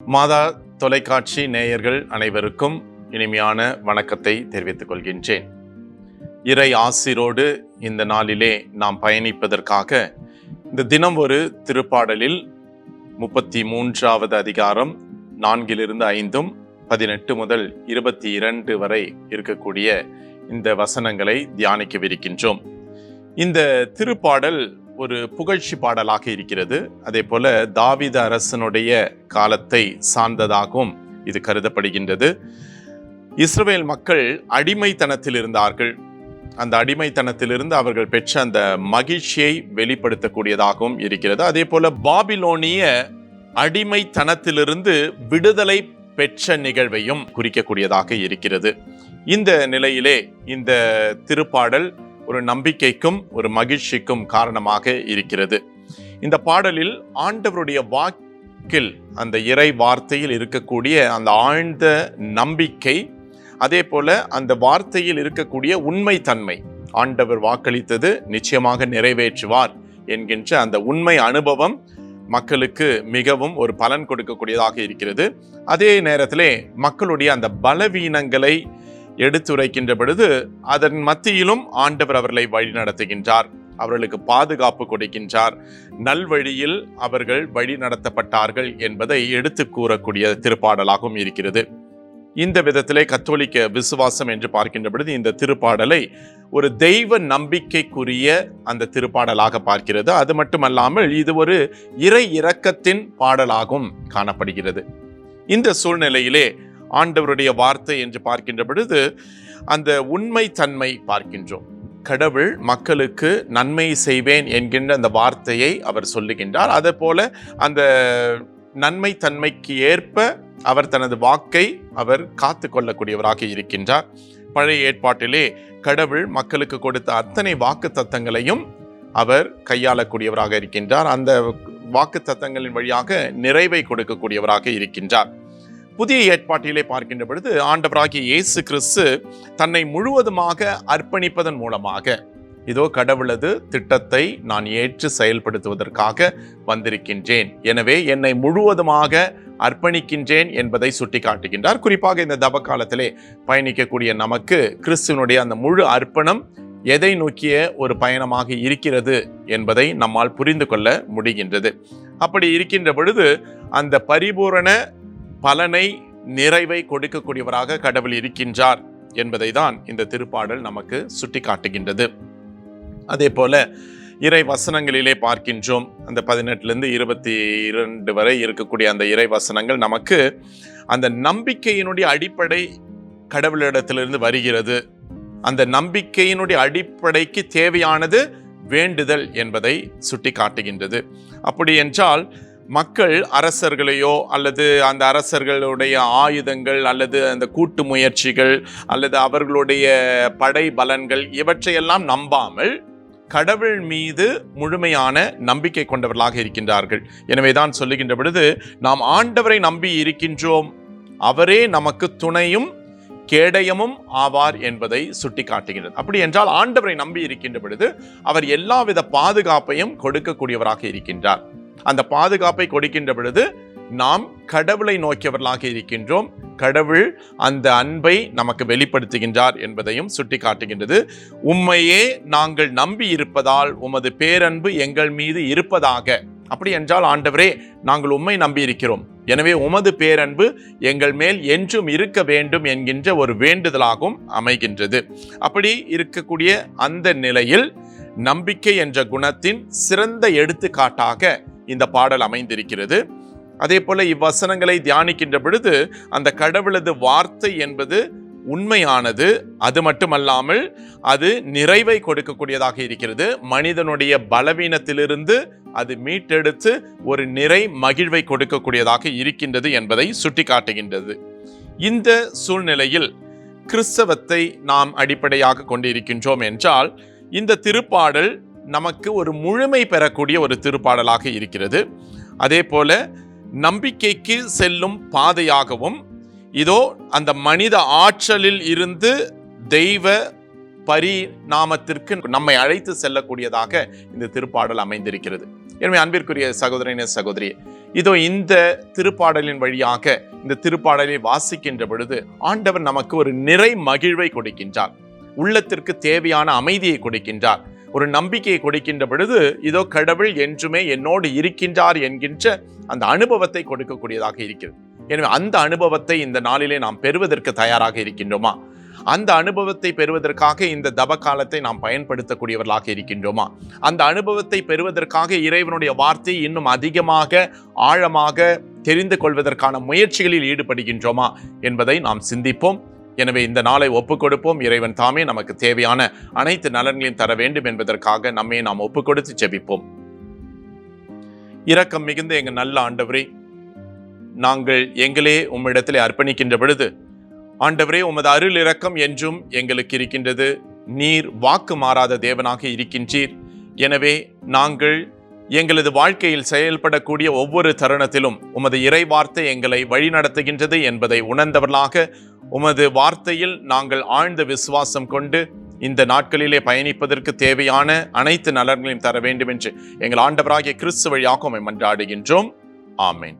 மாதா தொலைக்காட்சி நேயர்கள் அனைவருக்கும் இனிமையான வணக்கத்தை தெரிவித்துக் கொள்கின்றேன். இறை ஆசிரோடு இந்த நாளிலே நாம் பயணிப்பதற்காக இந்த தினம் ஒரு திருப்பாடலில் 33வது அதிகாரம் 4-5, 18 முதல் 22 வரை இருக்கக்கூடிய இந்த வசனங்களை தியானிக்கவிருக்கின்றோம். இந்த திருப்பாடல் ஒரு புகழ்ச்சி பாடலாக இருக்கிறது. அதே போல தாவீது அரசனுடைய காலத்தை சார்ந்ததாகவும் இது கருதப்படுகின்றது. இஸ்ரவேல் மக்கள் அடிமைத்தனத்தில் இருந்தார்கள். அந்த அடிமைத்தனத்திலிருந்து அவர்கள் பெற்ற அந்த மகிழ்ச்சியை வெளிப்படுத்தக்கூடியதாகவும் இருக்கிறது. அதே போல பாபிலோனிய அடிமைத்தனத்திலிருந்து விடுதலை பெற்ற நிகழ்வையும் குறிக்கக்கூடியதாக இருக்கிறது. இந்த நிலையிலே இந்த திருப்பாடல் ஒரு நம்பிக்கைக்கும் ஒரு மகிழ்ச்சிக்கும் காரணமாக இருக்கிறது. இந்த பாடலில் ஆண்டவருடைய வாக்கில், அந்த இறை வார்த்தையில் இருக்கக்கூடிய அந்த ஆழ்ந்த நம்பிக்கை, அதே போல அந்த வார்த்தையில் இருக்கக்கூடிய உண்மைத்தன்மை, ஆண்டவர் வாக்களித்தது நிச்சயமாக நிறைவேற்றுவார் என்கின்ற அந்த உண்மை அனுபவம் மக்களுக்கு மிகவும் ஒரு பலன் கொடுக்கக்கூடியதாக இருக்கிறது. அதே நேரத்திலே மக்களுடைய அந்த பலவீனங்களை எடுத்துரைக்கின்ற பொழுது அதன் மத்தியிலும் ஆண்டவர் அவர்களை வழி நடத்துகின்றார், அவர்களுக்கு பாதுகாப்பு கொடுக்கின்றார், நல்வழியில் அவர்கள் வழி நடத்தப்பட்டார்கள் என்பதை எடுத்து கூறக்கூடிய திருப்பாடலாகவும் இருக்கிறது. இந்த விதத்திலே கத்தோலிக்க விசுவாசம் என்று பார்க்கின்ற பொழுது இந்த திருப்பாடலை ஒரு தெய்வ நம்பிக்கைக்குரிய அந்த திருப்பாடலாக பார்க்கிறது. அது மட்டுமல்லாமல் இது ஒரு இறை இரக்கத்தின் பாடலாகவும் காணப்படுகிறது. இந்த சூழ்நிலையிலே ஆண்டவருடைய வார்த்தை என்று பார்க்கின்ற பொழுது அந்த உண்மை தன்மை பார்க்கின்றோம். கடவுள் மக்களுக்கு நன்மை செய்வேன் என்கின்ற அந்த வார்த்தையை அவர் சொல்லுகின்றார். அதே போல அந்த நன்மை தன்மைக்கு ஏற்ப அவர் தனது வாக்கை அவர் காத்து கொள்ளக்கூடியவராக இருக்கின்றார். பழைய ஏற்பாட்டிலே கடவுள் மக்களுக்கு கொடுத்த அத்தனை வாக்கு தத்தங்களையும் அவர் கையாளக்கூடியவராக இருக்கின்றார். அந்த வாக்கு தத்தங்களின் வழியாக நிறைவை கொடுக்கக்கூடியவராக இருக்கின்றார். புதிய ஏற்பாட்டிலே பார்க்கின்ற பொழுது ஆண்டவராகிய இயேசு கிறிஸ்து தன்னை முழுவதுமாக அர்ப்பணிப்பதன் மூலமாக இதோ கடவுளது திட்டத்தை நான் ஏற்று செயல்படுத்துவதற்காக வந்திருக்கின்றேன், எனவே என்னை முழுவதுமாக அர்ப்பணிக்கின்றேன் என்பதை சுட்டி காட்டுகின்றார். குறிப்பாக இந்த தப காலத்திலே பயணிக்கக்கூடிய நமக்கு கிறிஸ்துவனுடைய அந்த முழு அர்ப்பணம் எதை நோக்கிய ஒரு பயணமாக இருக்கிறது என்பதை நம்மால் புரிந்து கொள்ள முடிகின்றது. அப்படி இருக்கின்ற பொழுது அந்த பரிபூரண பலனை, நிறைவை கொடுக்கக்கூடியவராக கடவுள் இருக்கின்றார் என்பதை தான் இந்த திருப்பாடல் நமக்கு சுட்டி காட்டுகின்றது. அதே போல இறை வசனங்களிலே பார்க்கின்றோம். அந்த 18-22 வரை இருக்கக்கூடிய அந்த இறை வசனங்கள் நமக்கு அந்த நம்பிக்கையினுடைய அடிப்படை கடவுளிடத்திலிருந்து வருகிறது. அந்த நம்பிக்கையினுடைய அடிப்படைக்கு தேவையானது வேண்டுதல் என்பதை சுட்டி காட்டுகின்றது. அப்படி என்றால் மக்கள் அரசர்களையோ அல்லது அந்த அரசர்களுடைய ஆயுதங்கள் அல்லது அந்த கூட்டு முயற்சிகள் அல்லது அவர்களுடைய படை பலன்கள் இவற்றையெல்லாம் நம்பாமல் கடவுள் மீது முழுமையான நம்பிக்கை கொண்டவர்களாக இருக்கின்றார்கள். எனவேதான் சொல்லுகின்ற பொழுது நாம் ஆண்டவரை நம்பி இருக்கின்றோம், அவரே நமக்கு துணையும் கேடயமும் ஆவார் என்பதை சுட்டி காட்டுகின்றது. அப்படி என்றால் ஆண்டவரை நம்பி இருக்கின்ற பொழுது அவர் எல்லாவித பாதுகாப்பையும் கொடுக்கக்கூடியவராக இருக்கின்றார். அந்த பாதுகாப்பை கொடுக்கின்ற பொழுது நாம் கடவுளை நோக்கியவர்களாக இருக்கின்றோம், கடவுள் அந்த அன்பை நமக்கு வெளிப்படுத்துகின்றார் என்பதையும் சுட்டி காட்டுகின்றது. உம்மையே நாங்கள் நம்பி இருப்பதால் உமது பேரன்பு எங்கள் மீது இருப்பதாக. அப்படி என்றால் ஆண்டவரே நாங்கள் உம்மை நம்பி இருக்கிறோம், எனவே உமது பேரன்பு எங்கள் மேல் என்றும் இருக்க வேண்டும் என்கின்ற ஒரு வேண்டுதலாகவும் அமைகின்றது. அப்படி இருக்கக்கூடிய அந்த நிலையில் நம்பிக்கை என்ற குணத்தின் சிறந்த எடுத்துக்காட்டாக இந்த பாடல் அமைந்திருக்கிறது. அதே போல இவ்வசனங்களை தியானிக்கின்ற பொழுது அந்த கடவுளது வார்த்தை என்பது உண்மையானது, அது மட்டுமல்லாமல் அது நிறைவை கொடுக்கக்கூடியதாக இருக்கிறது. மனிதனுடைய பலவீனத்திலிருந்து அது மீட்டெடுத்து ஒரு நிறை மகிழ்வை கொடுக்கக்கூடியதாக இருக்கின்றது என்பதை சுட்டி காட்டுகின்றது. இந்த சூழ்நிலையில் கிறிஸ்தவத்தை நாம் அடிப்படையாக கொண்டிருக்கின்றோம் என்றால் இந்த திருப்பாடல் நமக்கு ஒரு முழுமை பெறக்கூடிய ஒரு திருப்பாடலாக இருக்கிறது. அதே போல நம்பிக்கைக்கு செல்லும் பாதையாகவும் இதோ அந்த மனித ஆற்றலில் இருந்து தெய்வ பரிணாமத்திற்கு நம்மை அழைத்து செல்லக்கூடியதாக இந்த திருப்பாடல் அமைந்திருக்கிறது. எனவே அன்பிற்குரிய சகோதரனே சகோதரியே, இதோ இந்த திருப்பாடலின் வழியாக இந்த திருப்பாடலை வாசிக்கின்ற பொழுது ஆண்டவர் நமக்கு ஒரு நிறை மகிழ்வை கொடுக்கின்றார், உள்ளத்திற்கு தேவையான அமைதியை கொடுக்கின்றார், ஒரு நம்பிக்கையை கொடுக்கின்ற பொழுது இதோ கடவுள் என்றுமே என்னோடு இருக்கின்றார் என்கின்ற அந்த அனுபவத்தை கொடுக்கக்கூடியதாக இருக்கிறது. எனவே அந்த அனுபவத்தை இந்த நாளிலே நாம் பெறுவதற்கு தயாராக இருக்கின்றோமா? அந்த அனுபவத்தை பெறுவதற்காக இந்த தப காலத்தை நாம் பயன்படுத்தக்கூடியவர்களாக இருக்கின்றோமா? அந்த அனுபவத்தை பெறுவதற்காக இறைவனுடைய வார்த்தை இன்னும் அதிகமாக ஆழமாக தெரிந்து கொள்வதற்கான முயற்சிகளில் ஈடுபடுகின்றோமா என்பதை நாம் சிந்திப்போம். எனவே இந்த நாளை ஒப்புக் கொடுப்போம். இறைவன் தாமே நமக்கு தேவையான அனைத்து நலன்களையும் தர வேண்டும் என்பதற்காக நம்மை நாம் ஒப்புக் கொடுத்து ஜெபிப்போம். இரக்கம் மிகுந்த எங்கள் நல்ல ஆண்டவரே, நாங்கள் எங்களே உம்மிடத்திலே அர்ப்பணிக்கின்ற பொழுது ஆண்டவரே, உமது அருள் இரக்கம் என்றும் எங்களுக்கு இருக்கின்றது. நீர் வாக்கு மாறாத தேவனாக இருக்கின்றீர். எனவே நாங்கள் எங்களது வாழ்க்கையில் செயல்படக்கூடிய ஒவ்வொரு தருணத்திலும் உமது இறை வார்த்தை எங்களை வழிநடத்துகின்றது என்பதை உணர்ந்தவர்களாக உமது வார்த்தையில் நாங்கள் ஆழ்ந்த விசுவாசம் கொண்டு இந்த நாட்களிலே பயணிப்பதற்கு தேவையான அனைத்து நலன்களையும் தர வேண்டும் என்று எங்கள் ஆண்டவராகிய கிறிஸ்து வழியாக உம்மை மன்றாடுகின்றோம். ஆமென்.